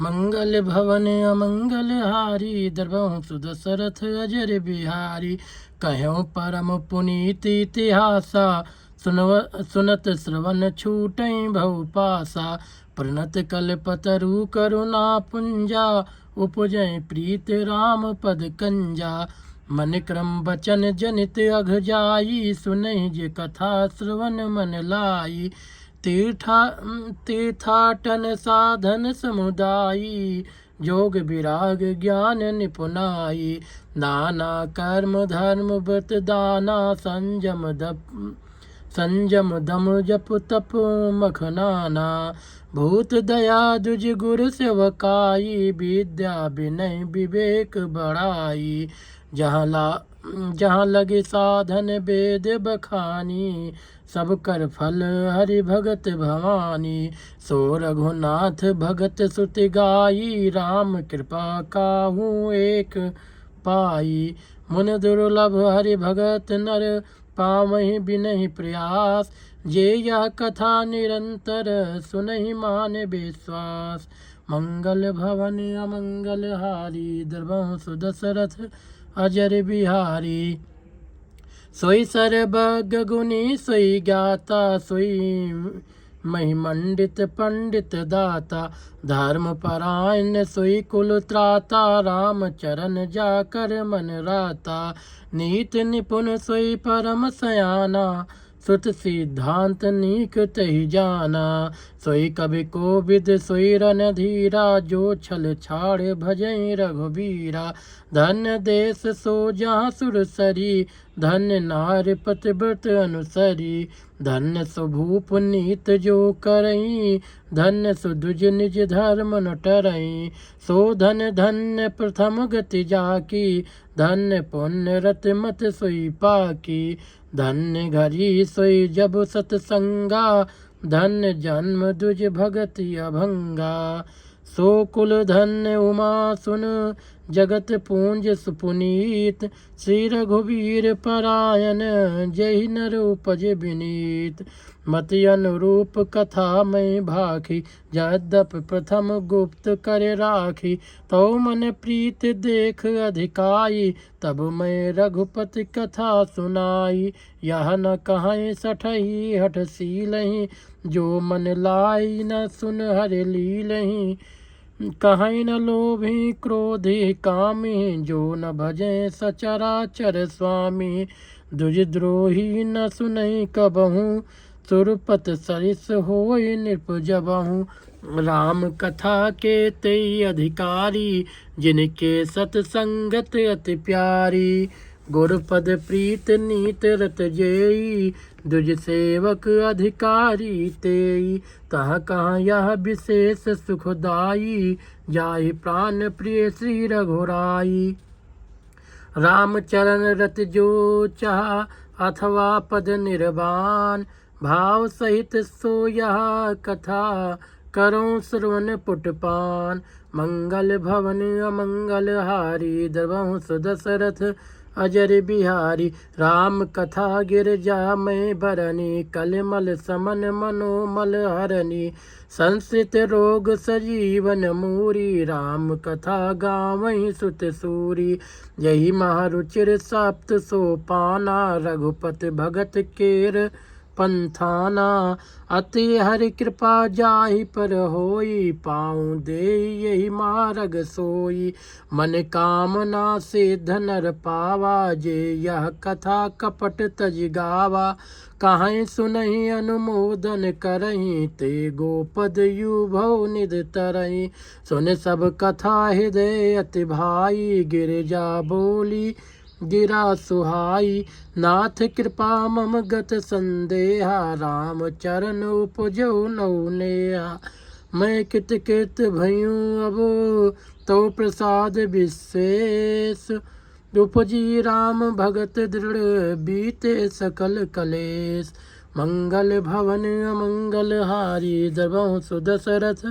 मंगल भवन अमंगल हारी द्रवहु सुदशरथ अजर बिहारी। कह्यों परम पुनीत इतिहासा सुनत श्रवण छूटई भव पासा। प्रणत कल्पतरु करुणा पुंजा उपजय प्रीत राम पद कंजा। मन क्रम बचन जनित अघ जाई सुनहि जे कथा श्रवण मन लाई। तीर्थाटन साधन समुदायी जोग विराग ज्ञान निपुनाई। नाना कर्म धर्म व्रत दाना संजम दम जप तप मखनाना। भूत दया दुज गुर सेवकाई विद्या विनय विवेक बढ़ाई। जहाँ लगे साधन वेद बखानी सब कर फल हरि भगत भवानी। सो रघुनाथ भगत सुति गाई राम कृपा काहू एक पाई। मुन दुर्लभ हरि भगत नर पावहि बिनहि प्रयास। जे यह कथा निरंतर सुनहि मान विश्वास। मंगल भवन अमंगल हारी द्रवहु सुदशरथ अजर बिहारी। सोई सर्वज्ञ गुणी सोई ज्ञाता सोई महिमंडित पंडित दाता। धर्म परायण सोई कुल त्राता राम चरण जाकर मन राता। नीत निपुण सोई परम सयाना सुत सिद्धांत नीक तहि जाना। सोई कवि कोविद सोई रणधीरा जो छल छाड़ भजई रघुबीरा। धन्य देश सो जहाँ सुरसरी धन्य नार पतिव्रत अनुसरी। धन्य सुभूप नीत जो करई धन्य सुदुज निज धर्म न टरई। सो धन्य प्रथम गति जाकी धन्य पुण्य रत मत सोई पाकी। धन्य घरी सोई जब सतसंगा धन्य जन्म दुज भगति अभंगा। सो कुल धन्य उमा सुन जगत पूंज सुपुनीत। श्री रघुवीर परायण जय नर उपज विनीत। मति अनुरूप कथा में भाखी यद्यप प्रथम गुप्त कर राखी। तो मन प्रीत देख अधिकाई तब मैं रघुपति कथा सुनाई। यह न कहीं सठही हठ सीलहि जो मन लाई न सुन हरि लीलहि। कहीं न लोभी क्रोधी कामी जो न भजे सचराचर स्वामी। द्विजद्रोही न सुनई कबहू सुरपत सरिस होय नृप जबहू। राम कथा के तेई अधिकारी जिनके सतसंगत अति प्यारी। गुरपद प्रीत नीत रत जेई दुज सेवक अधिकारी तेई। तह कहाँ यह विशेष सुखदाई जाहि प्राण प्रिय श्री रघुराई। राम चरण रत जो चाह अथवा पद निर्वाण भाव सहित सो यह कथा करो श्रवण पुटपान। मंगल भवन अमंगल हारी द्रवहु सुदशरथ अजर बिहारी। राम कथा गिरजा में भरनी कलमल समन मनोमल हरनी। संस्कृत रोग सजीवन मूरी राम कथा गावहि सुत सूरी। यही महारुचिर सप्त सोपाना रघुपति भगत केर पंथाना। अति हरि कृपा जाहि पर होई पाऊँ दे यही मार्ग सोई। मन कामना सिद्ध नर पावा जे यह कथा कपट तज गावा। कहीं सुनहि अनुमोदन करही ते गोपद युभव निध तरही। सुन सब कथा हृदय अति भाई गिरजा बोली गिरा सुहाई। नाथ कृपा मम गत संदेहा राम चरण उपजो नौ नेहा। मैं कित भयूँ अब तो प्रसाद विशेष उपजी राम भगत दृढ़ बीते सकल कलेश। मंगल भवन अमंगल हारी द्रवहु सुदशरथ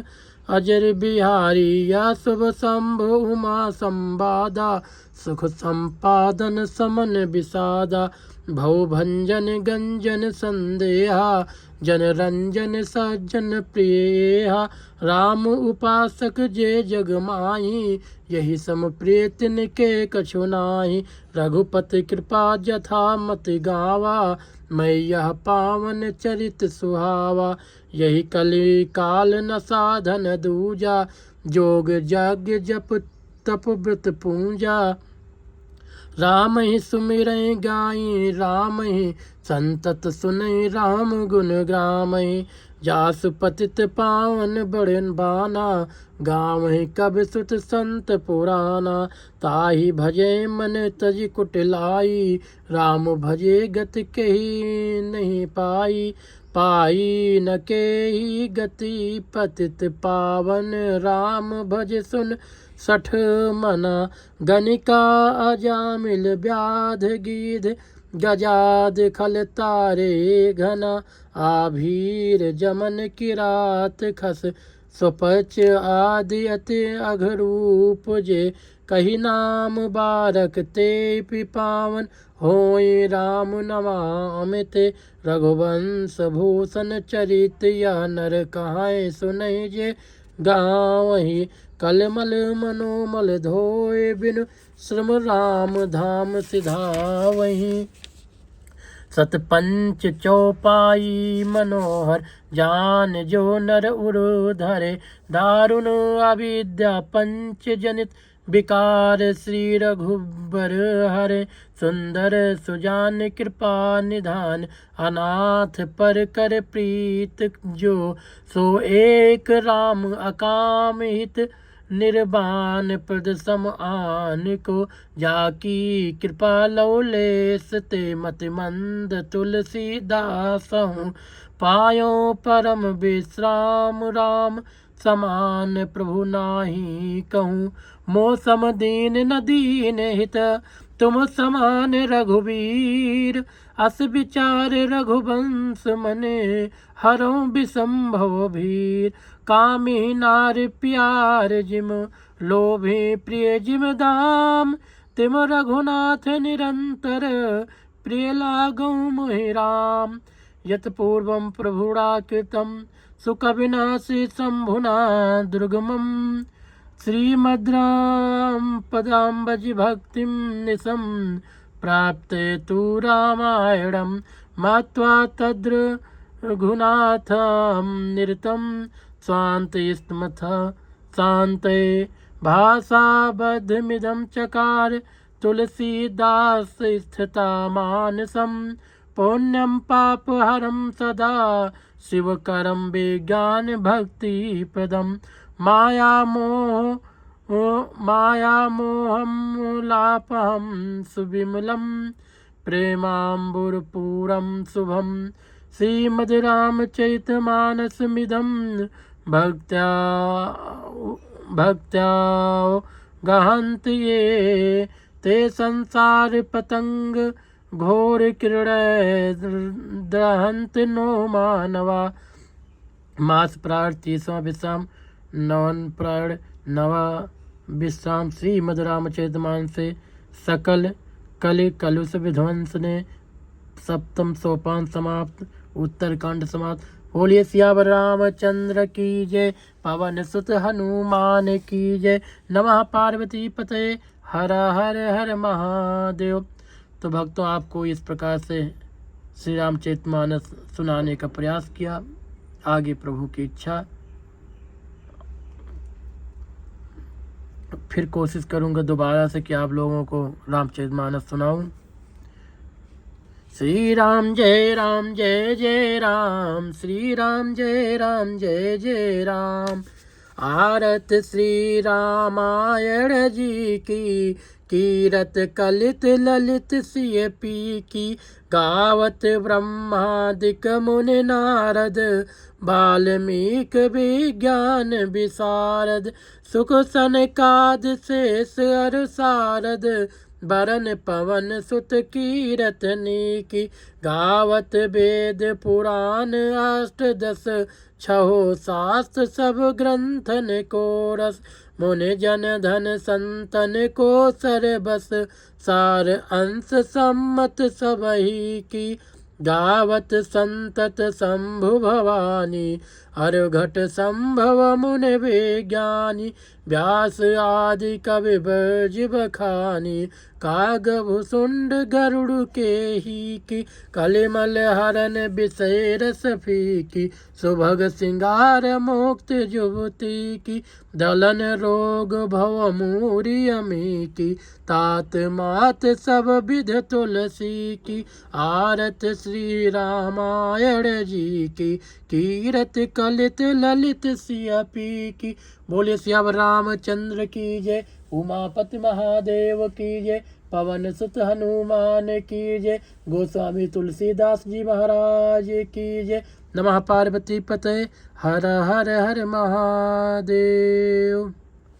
अजर बिहारी। या शुभ शंभु उमा संवादा सुख संपादन समन विषादा भवभंजन गंजन संदेहा जन रंजन सज्जन प्रिया राम उपासक जे जग माही यही सम प्रिय तिनके कछु नाही रघुपति कृपा जथा मत गावा मैं यह पावन चरित सुहावा यही कली काल न साधन दूजा जोग यज्ञ जप तप व्रत पूजा राम ही सुमिरै गाई राम ही संतत सुनै राम गुण ग्रामहि जासु पतित पावन बड़न बाना गाँव ही कब सुत संत पुराना ताहि भजे मन तज कुटिलाई राम भजे गति कही नहीं पाई पाई न के ही गति पतित पावन राम भज सुन सठ मना गनिका अजामिल व्याध गीध गजाद खल तारे घना आभीर जमन किरात खस सुपच आदि अति अघरूप जे कही नाम बारक ते पिपावन होय राम नमामिते रघुवंश भूषण चरित यह नर कहाँ सुनहि जे गावहि कलमल मनोमल धोए बिनु श्रम राम धाम सिधावहि सतपंच चौपाई मनोहर जान जो नर उरु धरे दारुण अविद्या पंच जनित विकार श्री रघुबर हरे सुंदर सुजान कृपा निधान अनाथ पर कर प्रीत जो सो एक राम अकाम हित निर्बान प्रद सम आन को जाकी कृपा लौलेस ते मति मंद तुलसीदास हूँ पायो परम विश्राम राम समान प्रभु नाही कहूँ मौसम दीन न दीन हित तुम समान रघुवीर अस विचार रघुवंश मने हरो विसंभव भीर कामी नार प्यार जिम लोभे प्रिय जिम दाम तिम रघुनाथ निरंतर प्रिय लागो मोहि राम यत पूर्वं प्रभुड़ा कृतं सुख विनाशी शंभुना दुर्गमं श्रीमद्राम पदाम्बज भक्तिं निशं प्राप्ते तु रामायणं मात्वा तद्र रघुनाथं निरतं स्वान्तयस्तमथ शान्ते भाषाबद्धमिदं चकार तुलसीदास स्थिता मानसं पुण्यं पापहरं सदा शिवकरं विज्ञान भक्तिप्रदं मायामोहं लापहं सुविमलं प्रेमाम्बुरपूरं शुभं श्रीमद्रामचरितमानसमिदं भक्त्या गहन्ति ये ते संसार पतंग घोर किरणय दहंत नो मानवा मास प्राण 30वां विश्राम नवन प्राण नवा विश्राम श्रीमद् रामचरितमानस से सकल कलि कलुष विध्वंस ने सप्तम सोपान समाप्त उत्तरकांड समाप्त। बोलिए सियावर रामचंद्र की जय पवन सुत हनुमान की जय नमः पार्वती पते हर हर हर महादेव। तो भक्तों आपको इस प्रकार से श्री रामचरितमानस सुनाने का प्रयास किया। आगे प्रभु की इच्छा फिर कोशिश करूंगा दोबारा से कि आप लोगों को रामचरितमानस सुनाऊं। श्री राम जय जय राम श्री राम जय जय राम। आरत श्री रामायण जी की कीरत कलित ललित सिय पी की गावत ब्रह्मादिक मुनि नारद वाल्मीक विज्ञान विशारद सुख सनकाद शेष अर सारद बरन पवन सुत कीरतनी की गावत वेद पुराण अष्टदश छहो शास्त्र सब ग्रंथन को रस, मुनि जन धन संतन को सर बस। सार अंश सम्मत सबही की, गावत संतत शंभु भवानी। अर्घट संभव मुनि विज्ञानी, व्यास आदि कवि बर्ज बखानी। कागभु सुंड गरुड़ के ही की, कलिमल हरन विषय रस फीकी। सुभग सिंगार मुक्त जुबती की, दलन रोग भव मूरी अमी की। तात मात सब विध तुलसी की, आरत श्री रामायण जी की। कीरत कलित ललित सियपी की, बोले श्याम रामचंद्र की जय। उमापति महादेव की जय, पवन सुत हनुमान की जय। गोस्वामी तुलसीदास जी महाराज की जय। नमः पार्वती पते, हर हर हर महादेव।